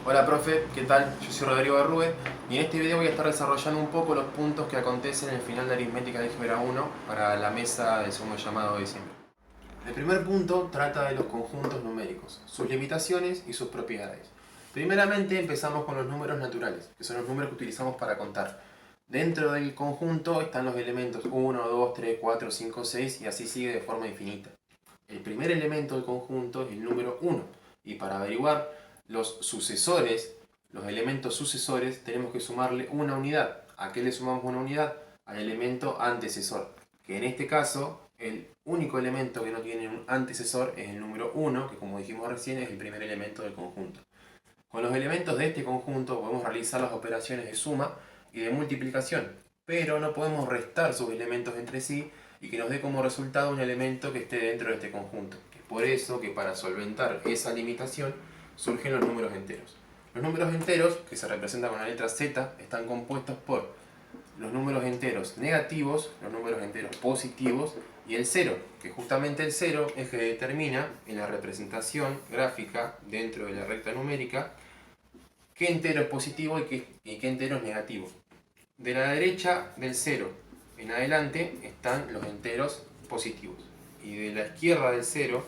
Hola profe, ¿qué tal? Yo soy Rodrigo Berrube y en este video voy a estar desarrollando un poco los puntos que acontecen en el final de aritmética de álgebra 1 para la mesa del segundo llamado de diciembre. El primer punto trata de los conjuntos numéricos, sus limitaciones y sus propiedades. Primeramente empezamos con los números naturales, que son los números que utilizamos para contar. Dentro del conjunto están los elementos 1, 2, 3, 4, 5, 6 y así sigue de forma infinita. El primer elemento del conjunto es el número 1 y para averiguar los sucesores, los elementos sucesores, tenemos que sumarle una unidad. ¿A qué le sumamos una unidad? Al elemento antecesor, que en este caso el único elemento que no tiene un antecesor es el número 1, que como dijimos recién es el primer elemento del conjunto. Con los elementos de este conjunto podemos realizar las operaciones de suma y de multiplicación, pero no podemos restar sus elementos entre sí y que nos dé como resultado un elemento que esté dentro de este conjunto. Es por eso que para solventar esa limitación surgen los números enteros. Los números enteros, que se representan con la letra Z, están compuestos por los números enteros negativos, los números enteros positivos y el cero, que justamente el cero es que determina en la representación gráfica dentro de la recta numérica qué entero es positivo y qué entero es negativo. De la derecha del cero en adelante están los enteros positivos y de la izquierda del cero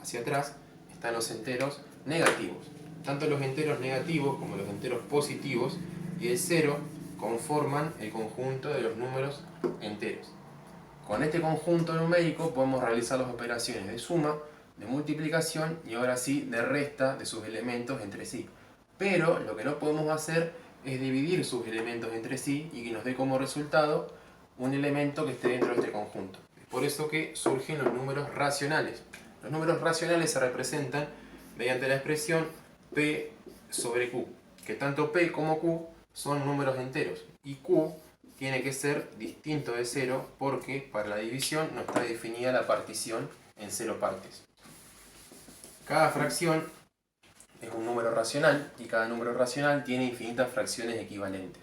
hacia atrás están los enteros negativos. Tanto los enteros negativos como los enteros positivos y el cero conforman el conjunto de los números enteros. Con este conjunto numérico podemos realizar las operaciones de suma, de multiplicación y ahora sí de resta de sus elementos entre sí. Pero lo que no podemos hacer es dividir sus elementos entre sí y que nos dé como resultado un elemento que esté dentro de este conjunto. Es por eso que surgen los números racionales. Los números racionales se representan mediante la expresión P sobre Q, que tanto P como Q son números enteros y Q tiene que ser distinto de 0 porque para la división no está definida la partición en 0 partes. Cada fracción es un número racional y cada número racional tiene infinitas fracciones equivalentes.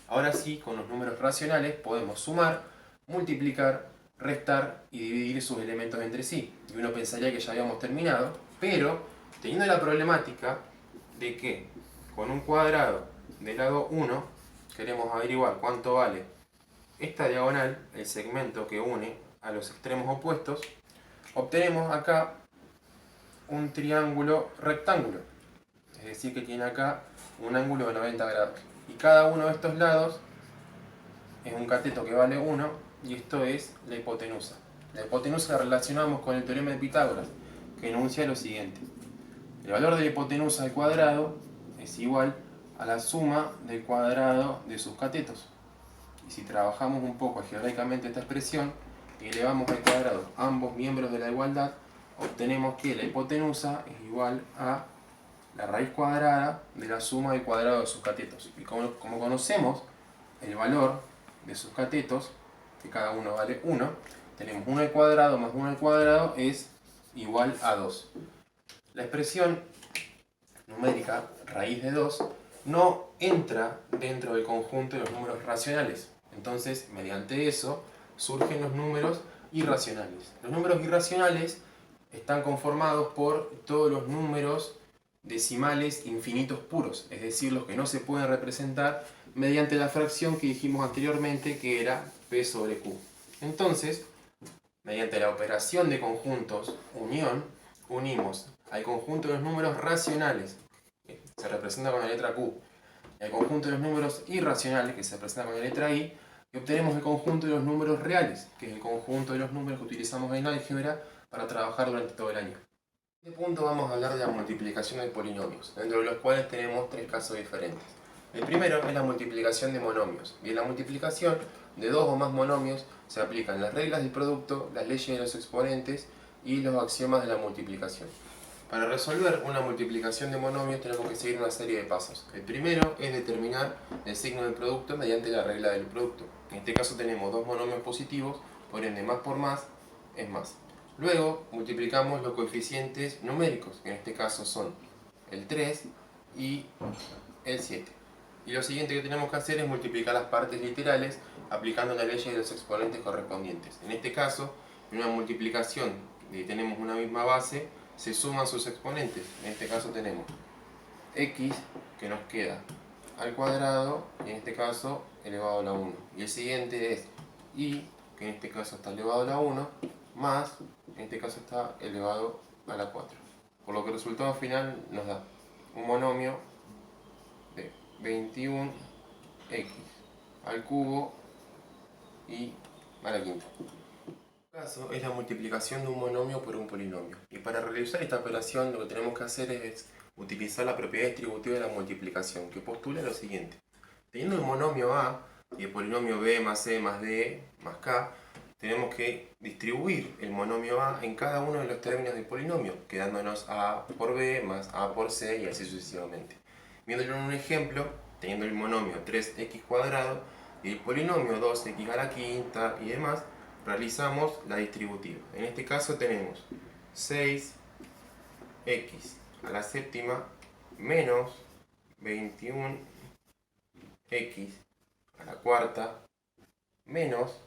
Ahora sí, con los números racionales podemos sumar, multiplicar, restar y dividir sus elementos entre sí. Y uno pensaría que ya habíamos terminado, pero teniendo la problemática de que con un cuadrado de lado 1 queremos averiguar cuánto vale esta diagonal, el segmento que une a los extremos opuestos, obtenemos acá un triángulo rectángulo. Es decir, que tiene acá un ángulo de 90 grados. Y cada uno de estos lados es un cateto que vale 1 y esto es la hipotenusa. La hipotenusa la relacionamos con el teorema de Pitágoras, que enuncia lo siguiente. El valor de la hipotenusa al cuadrado es igual a la suma del cuadrado de sus catetos. Y si trabajamos un poco algebraicamente esta expresión y elevamos al cuadrado ambos miembros de la igualdad, obtenemos que la hipotenusa es igual a la raíz cuadrada de la suma del cuadrado de sus catetos. Y como conocemos el valor de sus catetos, que cada uno vale 1, tenemos 1 al cuadrado más 1 al cuadrado es igual a 2. La expresión numérica raíz de 2 no entra dentro del conjunto de los números racionales. Entonces, mediante eso, surgen los números irracionales. Los números irracionales están conformados por todos los números decimales infinitos puros, es decir, los que no se pueden representar mediante la fracción que dijimos anteriormente, que era P sobre Q. Entonces, mediante la operación de conjuntos unión, unimos al conjunto de los números racionales, que se representa con la letra Q, y al conjunto de los números irracionales, que se representa con la letra I, y obtenemos el conjunto de los números reales, que es el conjunto de los números que utilizamos en álgebra para trabajar durante todo el año. En este punto vamos a hablar de la multiplicación de polinomios, dentro de los cuales tenemos tres casos diferentes. El primero es la multiplicación de monomios, y en la multiplicación de dos o más monomios se aplican las reglas del producto, las leyes de los exponentes y los axiomas de la multiplicación. Para resolver una multiplicación de monomios tenemos que seguir una serie de pasos. El primero es determinar el signo del producto mediante la regla del producto. En este caso tenemos dos monomios positivos, por ende más por más es más. Luego multiplicamos los coeficientes numéricos, que en este caso son el 3 y el 7. Y lo siguiente que tenemos que hacer es multiplicar las partes literales aplicando la ley de los exponentes correspondientes. En este caso, en una multiplicación que tenemos una misma base, se suman sus exponentes. En este caso tenemos x que nos queda al cuadrado, y en este caso elevado a la 1. Y el siguiente es y, que en este caso está elevado a la 1, más, en este caso está elevado a la 4. Por lo que el resultado final nos da un monomio de 21x al cubo y a la quinta. En este caso es la multiplicación de un monomio por un polinomio. Y para realizar esta operación lo que tenemos que hacer es utilizar la propiedad distributiva de la multiplicación, que postula lo siguiente. Teniendo el monomio A y el polinomio B más C más D más K, tenemos que distribuir el monomio A en cada uno de los términos del polinomio, quedándonos A por B más A por C y así sucesivamente. Viéndolo en un ejemplo, teniendo el monomio 3x cuadrado y el polinomio 2x a la quinta y demás, realizamos la distributiva. En este caso tenemos 6x a la séptima menos 21x a la cuarta menos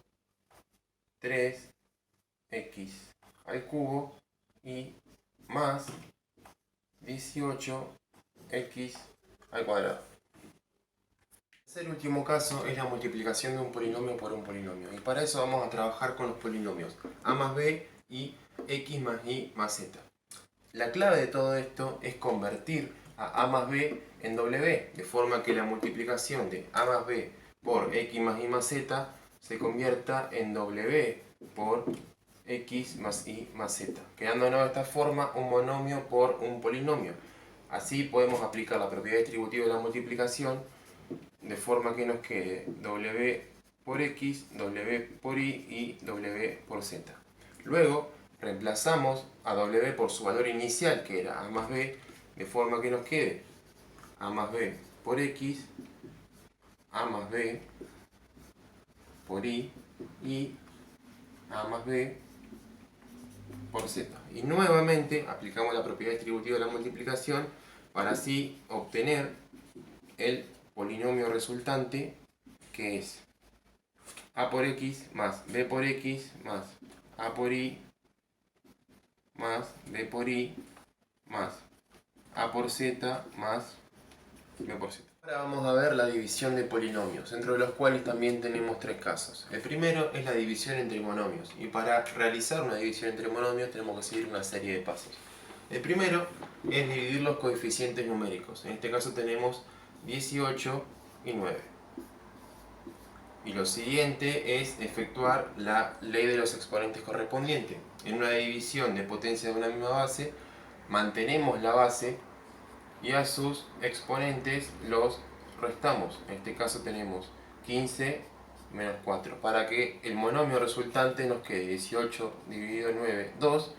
3x al cubo y más 18x al cuadrado. El último caso es la multiplicación de un polinomio por un polinomio, y para eso vamos a trabajar con los polinomios a más b y x más y más z. La clave de todo esto es convertir a más b en w, de forma que la multiplicación de a más b por x más y más z se convierta en w por x más y más z, quedándonos de esta forma un monomio por un polinomio. Así podemos aplicar la propiedad distributiva de la multiplicación de forma que nos quede w por x, w por y y w por z. Luego reemplazamos a w por su valor inicial, que era a más b, de forma que nos quede a más b por x, a más b por y y a más b por z. Y nuevamente aplicamos la propiedad distributiva de la multiplicación para así obtener el polinomio resultante, que es a por x más b por x más a por y más b por y más a por z más b por z. Ahora vamos a ver la división de polinomios, dentro de los cuales también tenemos tres casos. El primero es la división entre monomios, y para realizar una división entre monomios tenemos que seguir una serie de pasos. El primero es dividir los coeficientes numéricos. En este caso tenemos 18 y 9. Y lo siguiente es efectuar la ley de los exponentes correspondientes. En una división de potencia de una misma base, mantenemos la base y a sus exponentes los restamos. En este caso tenemos 15 menos 4, para que el monomio resultante nos quede 18 dividido en 9, 2,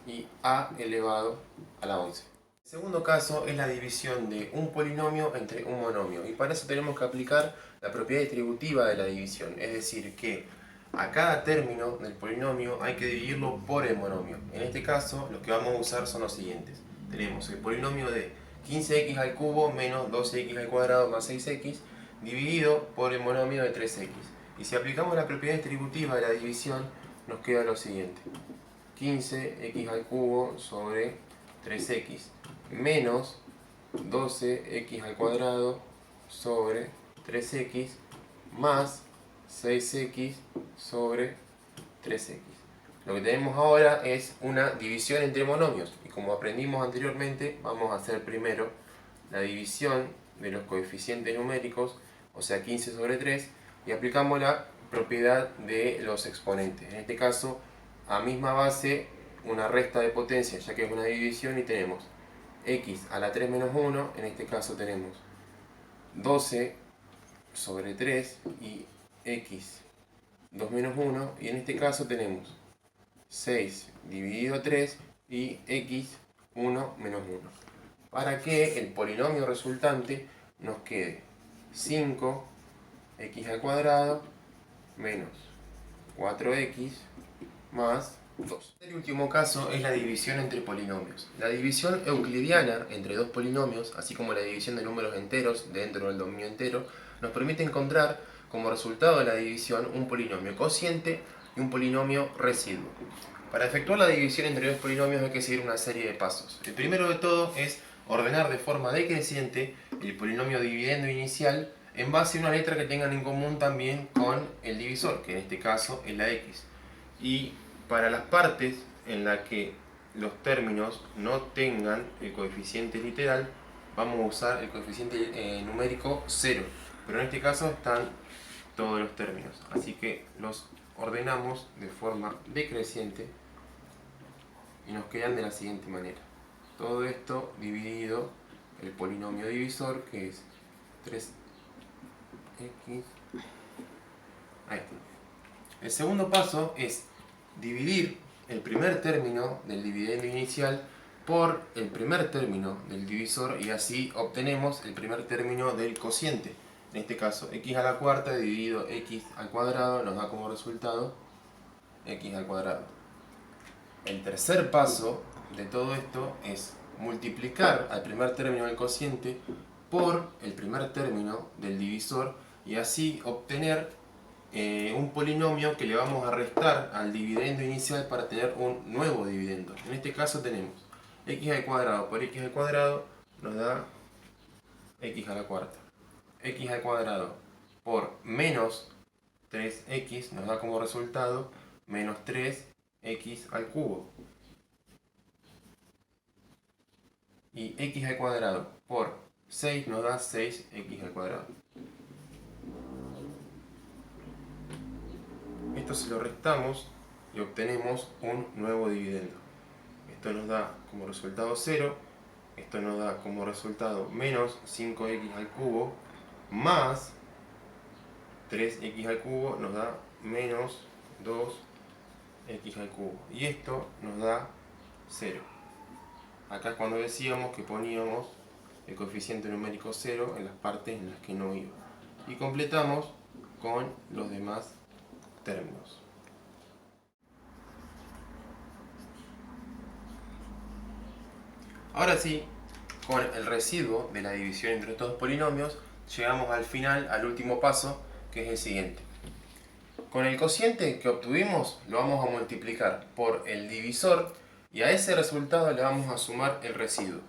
y a elevado a la 11. El segundo caso es la división de un polinomio entre un monomio, y para eso tenemos que aplicar la propiedad distributiva de la división, es decir que a cada término del polinomio hay que dividirlo por el monomio. En este caso lo que vamos a usar son los siguientes. Tenemos el polinomio de 15x al cubo menos 12x al cuadrado más 6x dividido por el monomio de 3x. Y si aplicamos la propiedad distributiva de la división, nos queda lo siguiente: 15x al cubo sobre 3x menos 12x al cuadrado sobre 3x más 6x sobre 3x. Lo que tenemos ahora es una división entre monomios, y como aprendimos anteriormente, vamos a hacer primero la división de los coeficientes numéricos, o sea 15 sobre 3, y aplicamos la propiedad de los exponentes. En este caso, a misma base, una resta de potencia, ya que es una división, y tenemos x a la 3 menos 1, en este caso tenemos 12 sobre 3 y x 2 menos 1, y en este caso tenemos 6 dividido 3 y x 1 menos 1, para que el polinomio resultante nos quede 5x al cuadrado menos 4x más 2. El último caso es la división entre polinomios. La división euclidiana entre dos polinomios, así como la división de números enteros dentro del dominio entero, nos permite encontrar como resultado de la división un polinomio cociente y un polinomio residuo. Para efectuar la división entre dos polinomios hay que seguir una serie de pasos. El primero de todo es ordenar de forma decreciente el polinomio dividendo inicial en base a una letra que tengan en común también con el divisor, que en este caso es la x. Y para las partes en las que los términos no tengan el coeficiente literal, vamos a usar el coeficiente numérico 0. Pero en este caso están todos los términos. Así que los ordenamos de forma decreciente y nos quedan de la siguiente manera. Todo esto dividido el polinomio divisor, que es 3x. Ahí está. El segundo paso es dividir el primer término del dividendo inicial por el primer término del divisor y así obtenemos el primer término del cociente. En este caso, x a la cuarta dividido x al cuadrado nos da como resultado x al cuadrado. El tercer paso de todo esto es multiplicar al primer término del cociente por el primer término del divisor y así obtener un polinomio que le vamos a restar al dividendo inicial para tener un nuevo dividendo. En este caso tenemos x al cuadrado por x al cuadrado nos da x a la cuarta. X al cuadrado por menos 3x nos da como resultado menos 3x al cubo. Y x al cuadrado por 6 nos da 6x al cuadrado. Esto se lo restamos y obtenemos un nuevo dividendo. Esto nos da como resultado 0, esto nos da como resultado menos 5x al cubo más 3x al cubo nos da menos 2x al cubo. Y esto nos da 0. Acá es cuando decíamos que poníamos el coeficiente numérico 0 en las partes en las que no iba. Y completamos con los demás términos. Ahora sí, con el residuo de la división entre estos dos polinomios, llegamos al final, al último paso, que es el siguiente. Con el cociente que obtuvimos, lo vamos a multiplicar por el divisor y a ese resultado le vamos a sumar el residuo.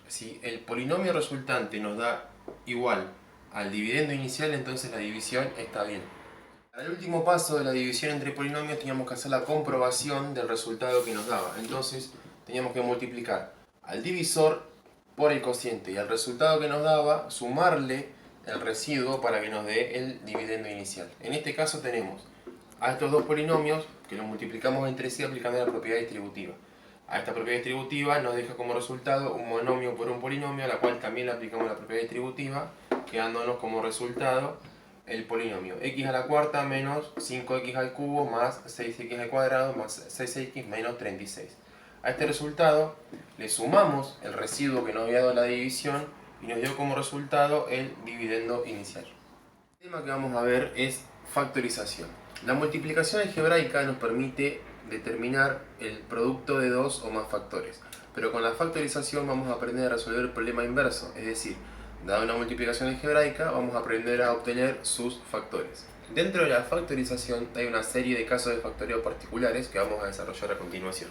Si el polinomio resultante nos da igual al dividendo inicial, entonces la división está bien. Al último paso de la división entre polinomios teníamos que hacer la comprobación del resultado que nos daba. Entonces teníamos que multiplicar al divisor por el cociente y al resultado que nos daba sumarle el residuo para que nos dé el dividendo inicial. En este caso tenemos a estos dos polinomios que los multiplicamos entre sí aplicando la propiedad distributiva. A esta propiedad distributiva nos deja como resultado un monomio por un polinomio, a la cual también le aplicamos la propiedad distributiva, quedándonos como resultado el polinomio x a la cuarta menos 5x al cubo más 6x al cuadrado más 6x menos 36. A este resultado le sumamos el residuo que nos había dado la división y nos dio como resultado el dividendo inicial. El tema que vamos a ver es factorización. La multiplicación algebraica nos permite determinar el producto de dos o más factores, pero con la factorización vamos a aprender a resolver el problema inverso, es decir, dada una multiplicación algebraica, vamos a aprender a obtener sus factores. Dentro de la factorización hay una serie de casos de factoreo particulares que vamos a desarrollar a continuación.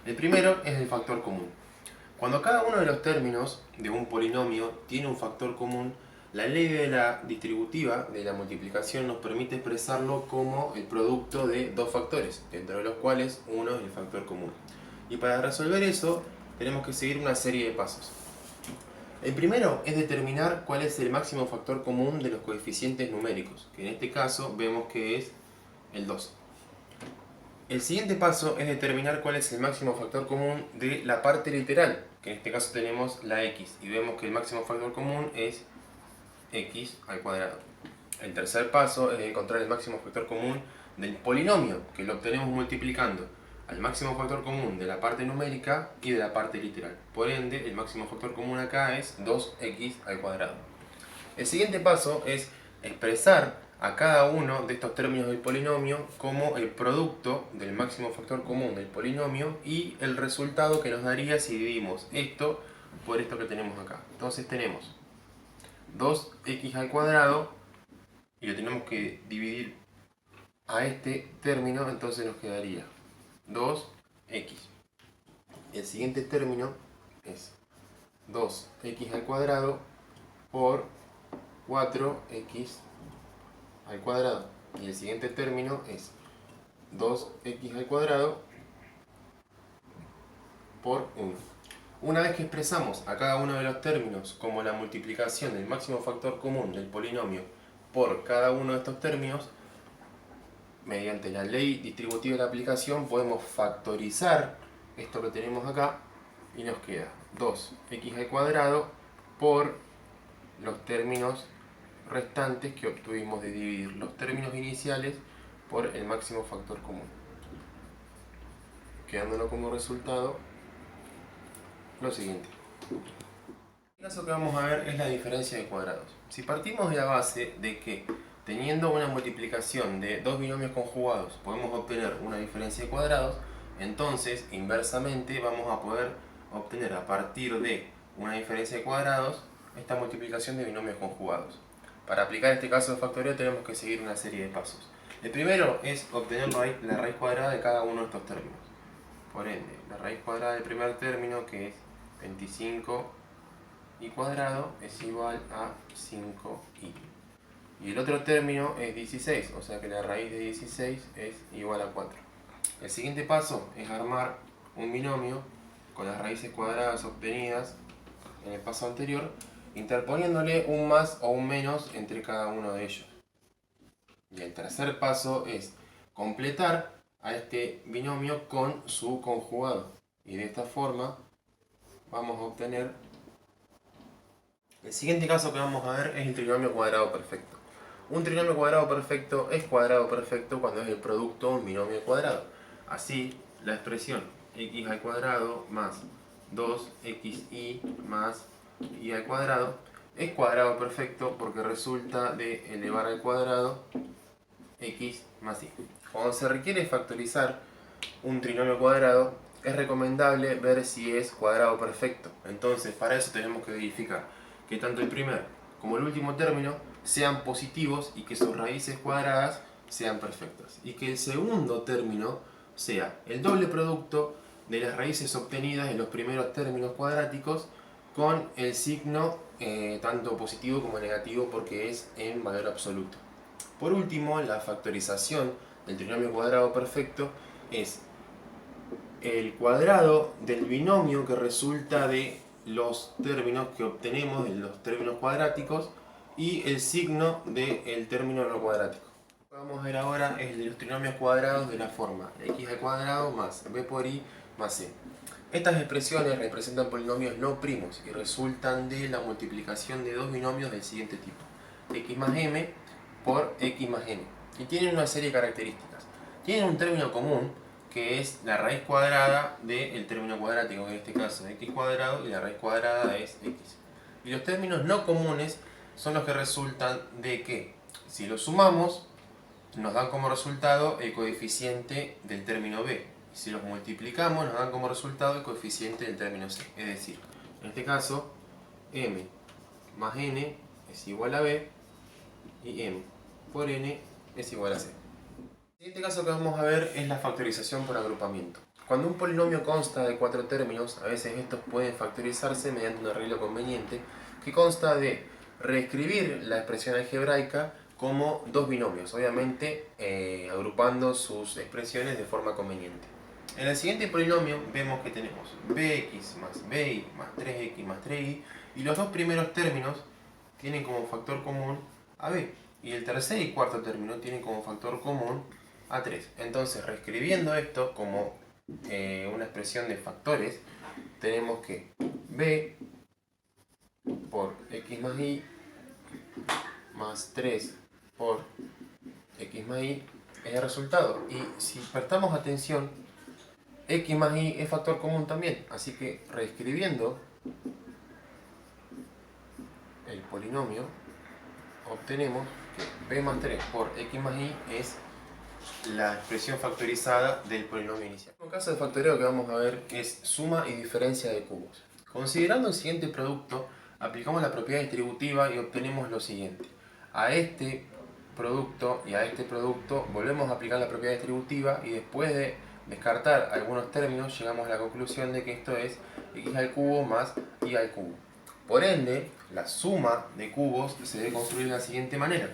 El primero es el factor común. Cuando cada uno de los términos de un polinomio tiene un factor común, la ley de la distributiva de la multiplicación nos permite expresarlo como el producto de dos factores, dentro de los cuales uno es el factor común. Y para resolver eso, tenemos que seguir una serie de pasos. El primero es determinar cuál es el máximo factor común de los coeficientes numéricos, que en este caso vemos que es el 2. El siguiente paso es determinar cuál es el máximo factor común de la parte literal, que en este caso tenemos la x, y vemos que el máximo factor común es x al cuadrado. El tercer paso es encontrar el máximo factor común del polinomio, que lo obtenemos multiplicando al máximo factor común de la parte numérica y de la parte literal. Por ende, el máximo factor común acá es 2x al cuadrado. El siguiente paso es expresar a cada uno de estos términos del polinomio como el producto del máximo factor común del polinomio y el resultado que nos daría si dividimos esto por esto que tenemos acá. Entonces tenemos 2x al cuadrado y lo tenemos que dividir a este término, entonces nos quedaría 2x. El siguiente término es 2x al cuadrado por 4x al cuadrado. Y el siguiente término es 2x al cuadrado por 1. Una vez que expresamos a cada uno de los términos como la multiplicación del máximo factor común del polinomio por cada uno de estos términos, mediante la ley distributiva de la aplicación podemos factorizar esto que tenemos acá y nos queda 2x al cuadrado por los términos restantes que obtuvimos de dividir los términos iniciales por el máximo factor común, quedándonos como resultado lo siguiente. El caso que vamos a ver es la diferencia de cuadrados. Si partimos de la base de que teniendo una multiplicación de dos binomios conjugados podemos obtener una diferencia de cuadrados, entonces inversamente vamos a poder obtener a partir de una diferencia de cuadrados esta multiplicación de binomios conjugados. Para aplicar este caso de factoría tenemos que seguir una serie de pasos. El primero es obtener la raíz cuadrada de cada uno de estos términos. Por ende, la raíz cuadrada del primer término, que es 25 y cuadrado, es igual a 5i. Y el otro término es 16, o sea que la raíz de 16 es igual a 4. El siguiente paso es armar un binomio con las raíces cuadradas obtenidas en el paso anterior, interponiéndole un más o un menos entre cada uno de ellos. Y el tercer paso es completar a este binomio con su conjugado. Y de esta forma vamos a obtener... El siguiente caso que vamos a ver es el trinomio cuadrado perfecto. Un trinomio cuadrado perfecto es cuadrado perfecto cuando es el producto de un binomio cuadrado. Así, la expresión x al cuadrado más 2xy más y al cuadrado es cuadrado perfecto porque resulta de elevar al cuadrado x más y. Cuando se requiere factorizar un trinomio cuadrado, es recomendable ver si es cuadrado perfecto. Entonces, para eso tenemos que verificar que tanto el primer como el último término sean positivos y que sus raíces cuadradas sean perfectas. Y que el segundo término sea el doble producto de las raíces obtenidas en los primeros términos cuadráticos con el signo tanto positivo como negativo porque es en valor absoluto. Por último, la factorización del trinomio cuadrado perfecto es el cuadrado del binomio que resulta de los términos que obtenemos de los términos cuadráticos y el signo del término no cuadrático. Lo que vamos a ver ahora es los trinomios cuadrados de la forma x al cuadrado más b por i más c. Estas expresiones representan polinomios no primos y resultan de la multiplicación de dos binomios del siguiente tipo: x más m por x más n. Y tienen una serie de características. Tienen un término común que es la raíz cuadrada del término cuadrático, en este caso x cuadrado, y la raíz cuadrada es x. Y los términos no comunes son los que resultan de que, si los sumamos, nos dan como resultado el coeficiente del término b. Y si los multiplicamos, nos dan como resultado el coeficiente del término c. Es decir, en este caso, m más n es igual a b y m por n es igual a c. El siguiente caso que vamos a ver es la factorización por agrupamiento. Cuando un polinomio consta de 4 términos, a veces estos pueden factorizarse mediante un arreglo conveniente que consta de reescribir la expresión algebraica como dos binomios, obviamente agrupando sus expresiones de forma conveniente. En el siguiente polinomio vemos que tenemos bx más bi más 3x más 3y y los dos primeros términos tienen como factor común a b y el tercer y cuarto término tienen como factor común a 3. Entonces, reescribiendo esto como una expresión de factores, tenemos que b por x más y más 3 por x más y es el resultado. Y si prestamos atención, x más y es factor común también. Así que reescribiendo el polinomio, obtenemos que b más 3 por x más y es la expresión factorizada del polinomio inicial. El caso de factoreo que vamos a ver es suma y diferencia de cubos. Considerando el siguiente producto, aplicamos la propiedad distributiva y obtenemos lo siguiente. A este producto y a este producto volvemos a aplicar la propiedad distributiva y después de descartar algunos términos llegamos a la conclusión de que esto es x al cubo más y al cubo. Por ende, la suma de cubos se debe construir de la siguiente manera.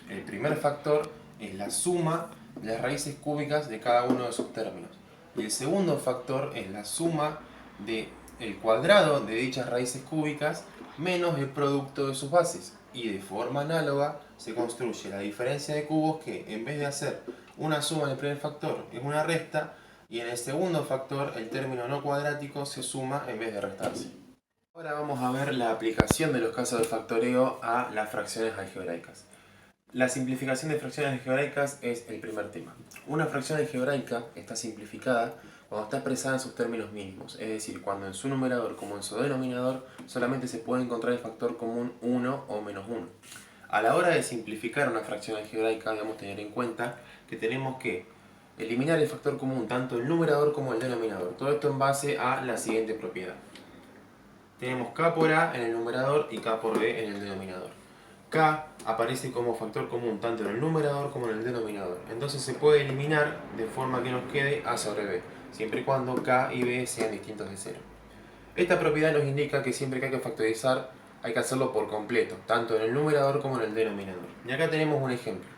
El primer factor es la suma de las raíces cúbicas de cada uno de sus términos. Y el segundo factor es la suma del cuadrado de dichas raíces cúbicas menos el producto de sus bases. Y de forma análoga se construye la diferencia de cubos que, en vez de hacer una suma en el primer factor, es una resta, y en el segundo factor el término no cuadrático se suma en vez de restarse. Ahora vamos a ver la aplicación de los casos de factoreo a las fracciones algebraicas. La simplificación de fracciones algebraicas es el primer tema. Una fracción algebraica está simplificada cuando está expresada en sus términos mínimos, es decir, cuando en su numerador como en su denominador solamente se puede encontrar el factor común 1 o menos 1. A la hora de simplificar una fracción algebraica debemos tener en cuenta que tenemos que eliminar el factor común tanto el numerador como el denominador. Todo esto en base a la siguiente propiedad. Tenemos k por a en el numerador y k por b en el denominador. K aparece como factor común tanto en el numerador como en el denominador. Entonces se puede eliminar de forma que nos quede a sobre b, siempre y cuando k y b sean distintos de 0. Esta propiedad nos indica que siempre que hay que factorizar hay que hacerlo por completo, tanto en el numerador como en el denominador. Y acá tenemos un ejemplo.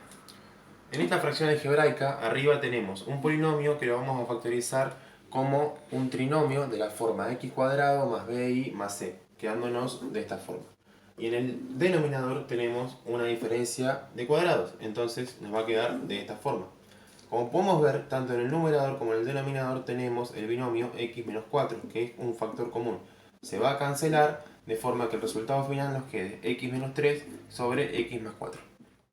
En esta fracción algebraica, arriba tenemos un polinomio que lo vamos a factorizar como un trinomio de la forma x cuadrado más bi más c, quedándonos de esta forma. Y en el denominador tenemos una diferencia de cuadrados, entonces nos va a quedar de esta forma. Como podemos ver, tanto en el numerador como en el denominador tenemos el binomio x menos 4, que es un factor común. Se va a cancelar de forma que el resultado final nos quede x menos 3 sobre x más 4.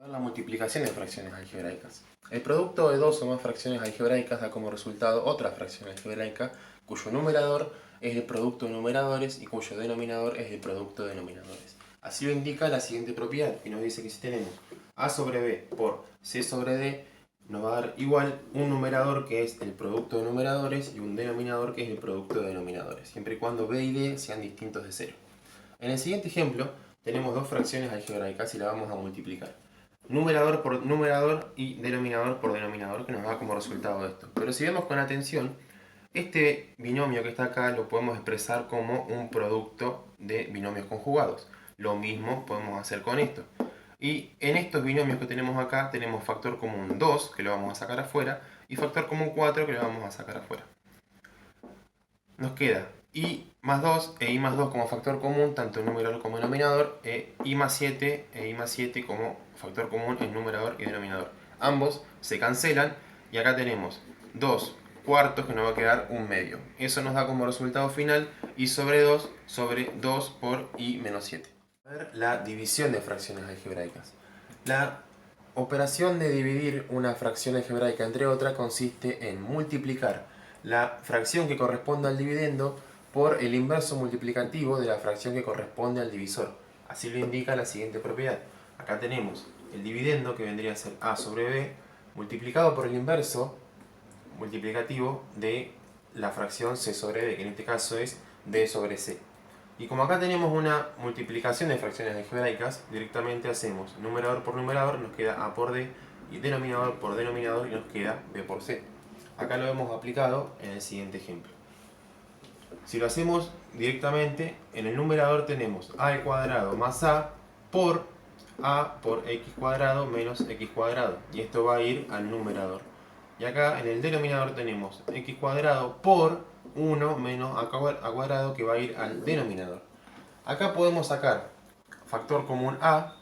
La multiplicación de fracciones algebraicas. El producto de dos o más fracciones algebraicas da como resultado otra fracción algebraica cuyo numerador es el producto de numeradores y cuyo denominador es el producto de denominadores. Así lo indica la siguiente propiedad, y nos dice que si tenemos a sobre b por c sobre d, nos va a dar igual un numerador que es el producto de numeradores y un denominador que es el producto de denominadores, siempre y cuando b y d sean distintos de 0. En el siguiente ejemplo tenemos dos fracciones algebraicas y las vamos a multiplicar. Numerador por numerador y denominador por denominador, que nos da como resultado esto. Pero si vemos con atención, este binomio que está acá lo podemos expresar como un producto de binomios conjugados. Lo mismo podemos hacer con esto. Y en estos binomios que tenemos acá tenemos factor común 2, que lo vamos a sacar afuera, y factor común 4, que lo vamos a sacar afuera. Nos queda i más 2 e i más 2 como factor común, tanto en numerador como en denominador, i más 7 e i más 7 como factor común en numerador y denominador. Ambos se cancelan y acá tenemos 2 cuartos, que nos va a quedar un medio. Eso nos da como resultado final i sobre 2 sobre 2 por i menos 7. A ver la división de fracciones algebraicas. La operación de dividir una fracción algebraica entre otra consiste en multiplicar la fracción que corresponde al dividendo por el inverso multiplicativo de la fracción que corresponde al divisor. Así lo indica la siguiente propiedad. Acá tenemos el dividendo, que vendría a ser a sobre b, multiplicado por el inverso multiplicativo de la fracción c sobre d, que en este caso es d sobre c. Y como acá tenemos una multiplicación de fracciones algebraicas, directamente hacemos numerador por numerador, nos queda a por d, y denominador por denominador, y nos queda b por c. Acá lo hemos aplicado en el siguiente ejemplo. Si lo hacemos directamente, en el numerador tenemos a al cuadrado más a por x cuadrado menos x cuadrado. Y esto va a ir al numerador. Y acá en el denominador tenemos x cuadrado por 1 menos a cuadrado, que va a ir al denominador. Acá podemos sacar factor común a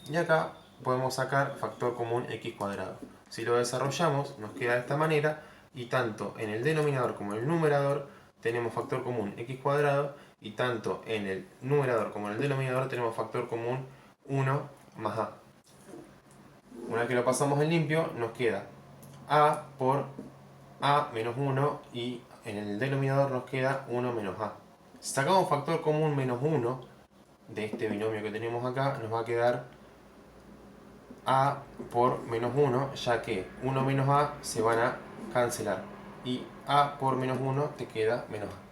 y acá podemos sacar factor común x cuadrado. Si lo desarrollamos nos queda de esta manera, y tanto en el denominador como en el numerador tenemos factor común x cuadrado, y tanto en el numerador como en el denominador tenemos factor común 1 más a. Una vez que lo pasamos en limpio nos queda a por a menos 1, y en el denominador nos queda 1 menos a. Si sacamos factor común menos 1 de este binomio que tenemos acá, nos va a quedar a por menos 1, ya que 1 menos a se van a cancelar, y a por menos 1 te queda menos a.